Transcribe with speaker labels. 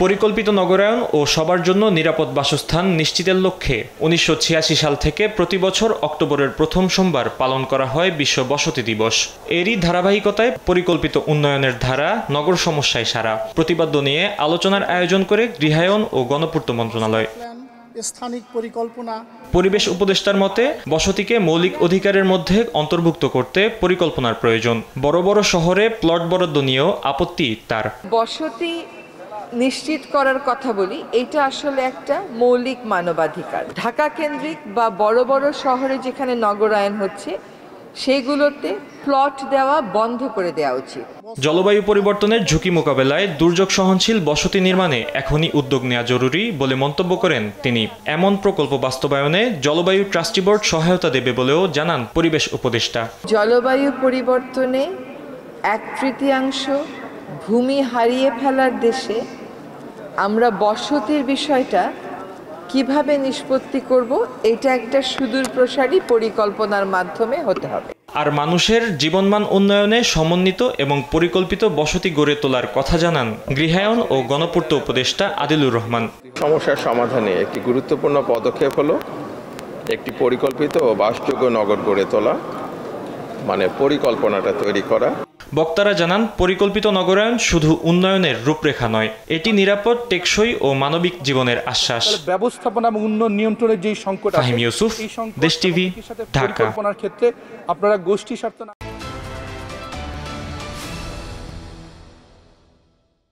Speaker 1: পরিকল্পিত নগরায়ন ও সবার জন্য নিরাপদ বাসস্থান নিশ্চিতের লক্ষ্যে ১৯৮৬ সাল থেকে প্রতি বছর অক্টোবরের প্রথম সোমবার পালন করা হয় বিশ্ব বসতি দিবস। এরই ধারাবাহিকতায় পরিকল্পিত উন্নয়নের ধারা নগর সমস্যায় সারা প্রতিপাদ্য নিয়ে আলোচনার আয়োজন করে গৃহায়ন ও গণপূর্ত মন্ত্রণালয়।
Speaker 2: স্থানিক পরিকল্পনা
Speaker 1: পরিবেশ উপদেষ্টার মতে বসতিকে মৌলিক অধিকারের মধ্যে অন্তর্ভুক্ত করতে পরিকল্পনার প্রয়োজন। বড় বড় শহরে প্লট বরাদ্দ নিয়েও আপত্তি তার।
Speaker 3: বসতি নিশ্চিত করার কথা বলি, এটা আসলে একটা মৌলিক মানবাধিকার। ঢাকা কেন্দ্রিক বা বড় বড় শহরে যেখানে নগরায়ন হচ্ছে সেগুলোতে প্লট দেওয়া বন্ধ করে দেওয়া উচিত।
Speaker 1: জলবায়ু পরিবর্তনের ঝুঁকি মোকাবেলায় দুর্যোগ সহনশীল বসতি নির্মাণে এখনই উদ্যোগ নেওয়া জরুরি বলে মন্তব্য করেন তিনি। এমন প্রকল্প বাস্তবায়নে জলবায়ু ট্রাস্টি বোর্ড সহায়তা দেবে বলেও জানান পরিবেশ উপদেষ্টা।
Speaker 3: জলবায়ু পরিবর্তনে 1/3 ভূমি হারিয়ে ফেলার দেশে আমরা বসতির বিষয়টা কিভাবে নিষ্পত্তি করব, এটা একটা সুদূর প্রসারী পরিকল্পনার মাধ্যমে হতে হবে।
Speaker 1: আর মানুষের জীবনমান উন্নয়নে সমন্বিত এবং পরিকল্পিত বসতি গড়ে তোলার কথা জানান গৃহায়ন ও গণপূর্ত উপদেষ্টা আদিলুর রহমান।
Speaker 4: সমস্যার সমাধানে একটি গুরুত্বপূর্ণ পদক্ষেপ হলো একটি পরিকল্পিত ও বাসযোগ্য নগর গড়ে তোলা, মানে পরিকল্পনাটা তৈরি করা।
Speaker 1: বক্তারা জানান পরিকল্পিত নগরায়ন শুধু উন্নয়নের রূপরেখা নয়, এটি নিরাপদ, টেকসই ও মানবিক জীবনের আশ্বাস।
Speaker 5: ব্যবস্থাপনা এবং উন্নয়ন নিয়ন্ত্রণের যে সংকট আছে,
Speaker 1: ফাহিম ইউসুফ, দেশ টিভি, ঢাকা।
Speaker 5: পরিকল্পনার ক্ষেত্রে আপনারা গোষ্ঠী স্বার্থ